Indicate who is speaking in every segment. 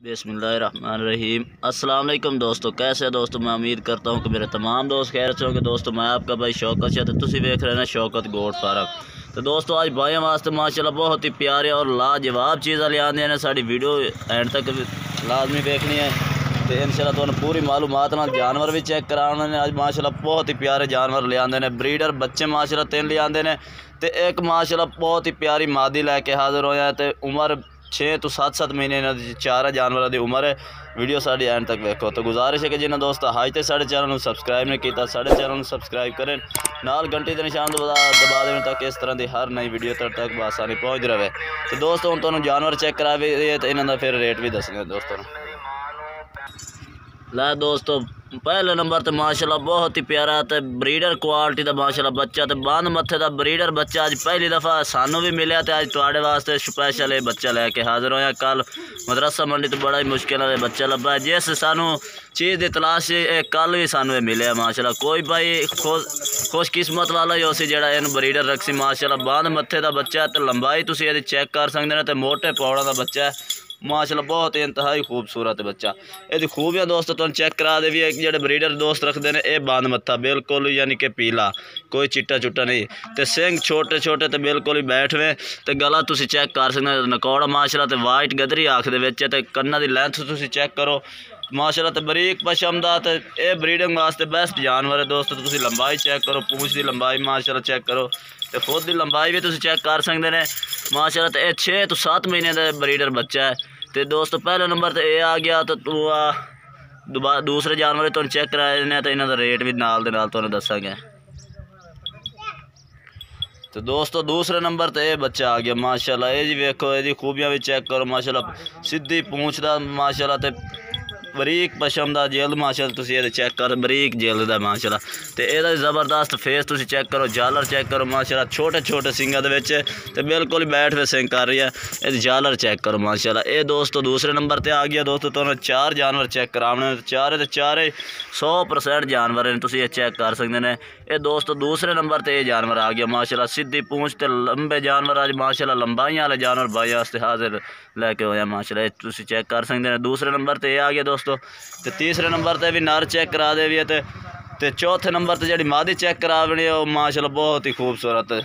Speaker 1: बिस्मिल्लाहिर्रहमानिर्रहीम। अस्सलाम वालेकुम दोस्तों, कैसे हैं दोस्तों। मैं उम्मीद करता हूँ कि मेरे तमाम दोस्त खैर से होंगे। दोस्तों मैं आपका भाई शौकत है, तो तुम देख रहे हैं शौकत गोट फार्म। तो दोस्तों आज भाइयों वास्ते माशाल्लाह बहुत ही प्यारे और लाजवाब चीज़ा ले आने ने। साड़ी वीडियो एंड तक लाजमी देखनी है तो इंशाल्लाह तुहानू पूरी मालूमात नाल जानवर भी चेक कराने ने। आज माशाल्लाह बहुत ही प्यारे जानवर ले आंदे ने। ब्रीडर बच्चे माशाल्लाह 3 ले आंदे ने ते एक माशाल्लाह बहुत ही प्यारी मादी लैके हाजिर होया है। तो उम्र 6 तो 7 महीने इन्होंने चार जानवरों की उम्र है। वीडियो साड़ी एंड तक देखो। तो गुजारिश है कि जिन्हें दोस्त हाज तक साढ़े चैनल सबसक्राइब नहीं किया, साढ़े चैनल सबसक्राइब करें, नाल घंटी के निशान दबा दें ताकि इस तरह की हर नई वीडियो तक बसानी पहुँच रहे। तो दोस्तों हम तुहानू जानवर चेक करा भी तो इन्हों का फिर रेट भी दसने दोस्तों। ला दोस्तों पहले नंबर तो माशाल्लाह बहुत ही प्यारा तो ब्रीडर क्वालिटी का माशाल्लाह बच्चा तो बंद मत्थे का ब्रीडर बच्चा अज पहली दफ़ा सानू भी मिले तो अज तुहाडे वास्ते स्पैशल ये बच्चा लैके हाजिर होया। कल मदरसा मंडी तो बड़ा ही मुश्किल है बच्चा लभा है। जिस सानू चीज़ की तलाश कल भी सानू ये मिले माशाल्लाह। कोई भाई खुशकिस्मत वाला ही उसी जड़ा इन ब्रीडर रखसी माशाल्लाह। बंद मत्थे का बच्चा तो लंबाई तुसीं इहदी चेक कर सकते हैं। तो मोटे पौड़ा का बच्चा है माशाल्लाह, बहुत ही इंतहाई खूबसूरत बच्चा। ये खूबियाँ दोस्तों तुम चेक करा दे भी। एक जो ब्रीडर दोस्त रखते हैं ये बंद मत्था बिल्कुल यानी कि पीला, कोई चिट्टा चुट्टा नहीं। तो सिंह छोटे छोटे तो बिल्कुल ही बैठवे। तो गला तुम चेक कर सकते नकौड़ा माशाल्लाह। तो वाइट गदरी आख दे कन्ना की लैंथ तुम चेक करो माशाल्लाह। तो बरीक पशम का तो यह ब्रीडिंग वास्ते बेस्ट जानवर है दोस्तों। तो तुम लंबाई चेक करो, पूंछ की लंबाई माशाल्लाह चेक करो, तो खुद की लंबाई भी तुम चेक कर सकते हैं माशाल्लाह। तो यह 6 तो 7 महीने का ब्रीडर बच्चा है। तो दोस्तों पहले नंबर तो ये आ गया। तो दूसरे जानवर तुम चेक कराए ने तो इन्हों का रेट भी नाल दे नाल तुहानू दसांगे। तो दोस्तों दूसरे नंबर तो ये बच्चा आ गया माशाल्लाह। ये जी वेखो ये खूबियाँ भी चेक करो माशाल्लाह। सीधी पूंछ दा माशाल्लाह, तो बरीक पशम का जिल्द माशाल्लाह तुसीं ये चेक करो, बरीक जिल्द दा माशाल्लाह। तो यदा जबरदस्त फेस तुसीं चेक करो, जालर चेक करो माशाल्लाह। छोटे छोटे सिंगां दे विच ते बिल्कुल बैठ वे सिंग कर रही है। ये जालर चेक करो माशाल्लाह। ये दोस्तों दूसरे नंबर पर आ गया। दोस्तों तुहानू 4 जानवर चेक कराने, चारे 100% जानवर हैं, तुसीं ये चेक कर सकते हैं। ये दोस्तों दूसरे नंबर पर ये जानवर आ गया माशाल्लाह। सीधी पूंछ ते लंबे जानवर अज माशाल्लाह लंबाइयां वाले जानवर भाई वास्ते हाजिर लैके होया माशाल्लाह। ये तुसीं चेक कर सकते हैं। दूसरे नंबर पर यह आ गया दोस्तों। तो तीसरे नंबर पर भी नर चेक करा दे भी है। तो चौथे नंबर पर जी मादी चेक करावनी है माशाल्लाह बहुत ही खूबसूरत है।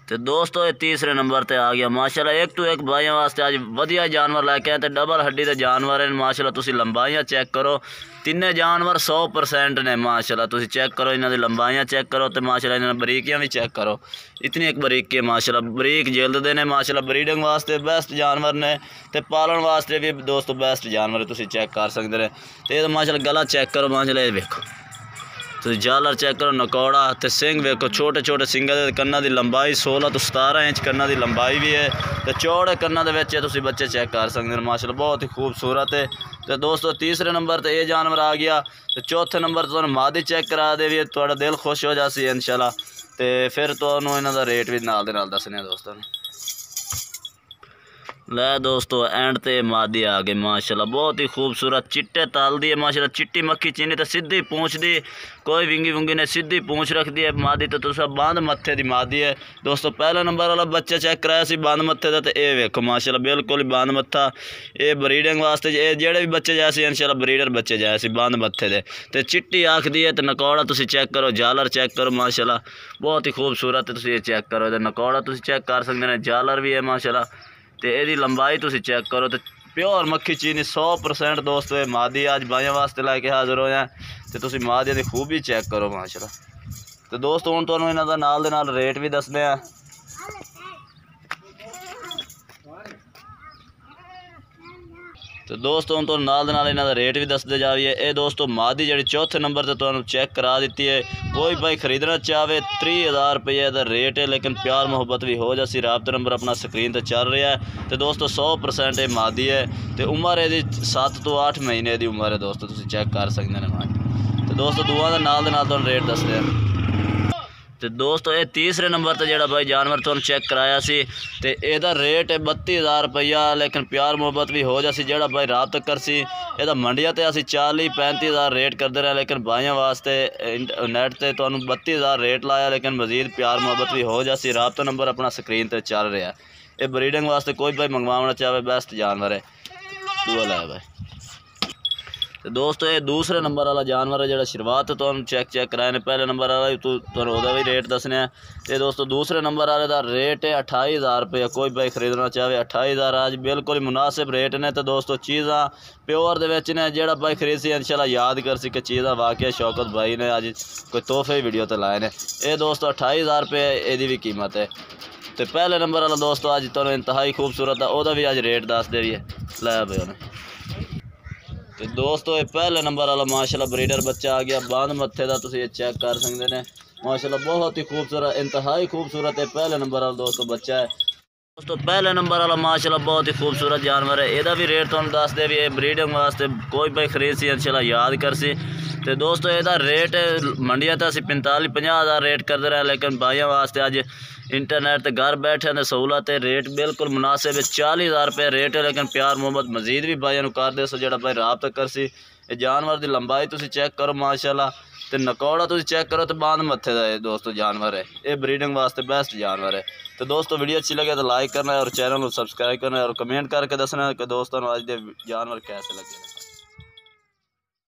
Speaker 1: तो दोस्तों ये तीसरे नंबर पर आ गया माशाल्लाह। एक तो एक भाइयों वास्ते अज वधिया जानवर लैके आए। तो डबल हड्डी के जानवर हैं माशाल्लाह। तुसीं लंबाइयां चेक करो, तिने जानवर 100% ने माशाल्लाह। तुसीं चेक करो, इन्हां दी लंबाइयां चेक करो, तो माशाल्लाह इन्हां बरीकियां भी चेक करो। इतनी एक बरीकी माशाल्लाह, बरीक जिल्द दे ने माशाल्लाह। ब्रीडिंग वास्ते बेस्ट जानवर ने, तो पालन वास्ते भी दोस्तों बेस्ट जानवर तुसीं चेक कर सकते हैं। तो ये माशाल्लाह गला चेक करो माशाल्लाह। ये देखो तो जालर चेक करो, नकौड़ा तो सिंह वेखो, छोटे छोटे सिंगां दे कन्ना की लंबाई 16 तो 17 इंच कन्ना की लंबाई भी है। तो चौड़े कन्ना दे विच तुसीं बच्चे चेक कर सकते हैं माशाल्लाह, बहुत ही खूबसूरत है। तो दोस्तों तीसरे नंबर पर यह जानवर आ गया। तो चौथे नंबर तुहानू मादी चेक करा दे भी, थोड़ा दिल खुश हो जासी इंशाल्लाह। तो फिर तुहानू इन्हां दा रेट भी नाल दे नाल दसने दोस्तों। लै दोस्तों एंड ते मादी आ गई माशाल्लाह, बहुत ही खूबसूरत चिट्टे तल दी है माशाल्लाह। चिट्टी मक्खी चीनी तो सीधी पूंछ दी, कोई विंगी वुंगी ने सीधी पूंछ रख दी है मादी। तो तुसा बंद मत्थे दी मादी है दोस्तों। पहले नंबर वाला बच्चा चेक कराया सी बंद मत्थे का। तो ये वेखो माशाल्लाह बिल्कुल ही बंद मत्था। ये ब्रीडिंग वास्ते ये जेड़े भी बच्चे जैसे इंशाल्लाह ब्रीडर बच्चे जैसे बंद मत्थे दे। तो चिट्टी आख दी है। तो नकौड़ा तुसी चेक करो, जालर चेक करो माशाल्लाह, बहुत ही खूबसूरत है। तुसी ये चेक करो, तो नकौड़ा तुसी चेक कर सकते हैं, जालर भी है माशाल्लाह। तो यदी लंबाई तुसी चेक करो, तो प्योर मक्खी चीनी 100% दोस्तों। ये मादी अज भाइयों वास्ते लैके हाजिर हो जाए। तो तुसी मादी की खूबी चेक करो माशाल्लाह। तो दोस्तों हुण तुहानू इन्हां दा नाल दे नाल रेट भी दसदे आ। तो दोस्तों हम तो नाल दे नाल इन्हां दा रेट भी दसदे जाइए। ये दोस्तों मादी जी चौथे नंबर पर तुहानू चेक करा दी है। कोई भाई खरीदना चाहे 30,000 रुपये का रेट है, लेकिन प्यार मुहब्बत भी हो जासी। राब्ता नंबर अपना स्क्रीन पर चल रहा है। तो दोस्तों 100% ये मादी है। तो उम्र ये 7 तो 8 महीने की उम्र है दोस्तों, तुम चेक कर सकते हैं। तो दोस्तों दुआ का नाल दे नाल तुहानू रेट दसदे हैं। तो दोस्तों ये तीसरे नंबर पर जो भाई जानवर तुम चेक कराया सी, तो यदा रेट है 32,000 रुपया, लेकिन प्यार मुहब्बत भी हो जासी। जो भाई रात तक कर सी यदा मंडिया तो असी 40-35,000 रेट करते रहे, लेकिन भाइयों वास्ते नैट से तुहानू 32,000 रेट लाया, लेकिन मजीद प्यार मुहब्बत भी हो जासी। राब्ता नंबर अपना स्क्रीन पर चल रहा है। ये ब्रीडिंग वास्ते कोई भाई मंगवाना चाहे बेस्ट जानवर है दूआ लै भाई। तो दोस्तों ये दूसरे नंबर वाला जानवर है जो शुरुआत तो चेक कराए ने। पहले नंबर वाला तो भी रेट दसने। ये दोस्तों दूसरे नंबर वाले का रेट है 28,000 रुपये। कोई भाई खरीदना चाहे 28,000 आज बिल्कुल मुनासिब रेट ने। तो दोस्तों चीज़ा प्योर दे ने जो भाई खरीद सी इंशाल्लाह याद कर सी कि चीज़ा वाकई शौकत भाई ने अज कोई तोहफे वीडियो तो लाए ने। ये दोस्तों 28,000 रुपये यदी भी कीमत है। तो पहले नंबर वाला दोस्तों अज तुम इंतहाई खूबसूरत है वह भी अज रेट दस दे भी है लै भाई उन्हें। तो दोस्तों ये पहले नंबर वाला माशाल्लाह ब्रीडर बच्चा आ गया बांध मत्थे का तुम ये चेक कर सकते हैं माशाल्लाह बहुत ही खूबसूरत इंतहाई खूबसूरत है पहले नंबर वाला दोस्तों बच्चा है। दोस्तों पहले नंबर वाला माशाल्लाह बहुत ही खूबसूरत जानवर है। यदा भी रेट तुम दस दे भी ब्रीडिंग वास्ते कोई भाई खरीद सी इंशाल्लाह याद कर सी। तो दोस्तों यदा रेट मंडिया तो अं 45-50 रेट करते रहे लेकिन भाइयों वास्ते अज इंटरनेट ते घर बैठे ने सहूलत है रेट बिल्कुल मुनासिब है 40,000 रुपये रेट है। लेकिन प्यार मोहब्बत मजीद भी भाइयों कर दे सो जो भाई राबता कर सी। ये जानवर की लंबाई तुम चेक करो माशाल्लाह तो नकौड़ा तुम चेक करो तो बांध मत्थे का ये दोस्तों जानवर है। ये ब्रीडिंग वास्ते बेस्ट जानवर है। तो दोस्तों वीडियो अच्छी लगे तो लाइक करना है और चैनल को सब्सक्राइब करना है और कमेंट करके दसना कि दोस्तों आज के जानवर कैसे लगे।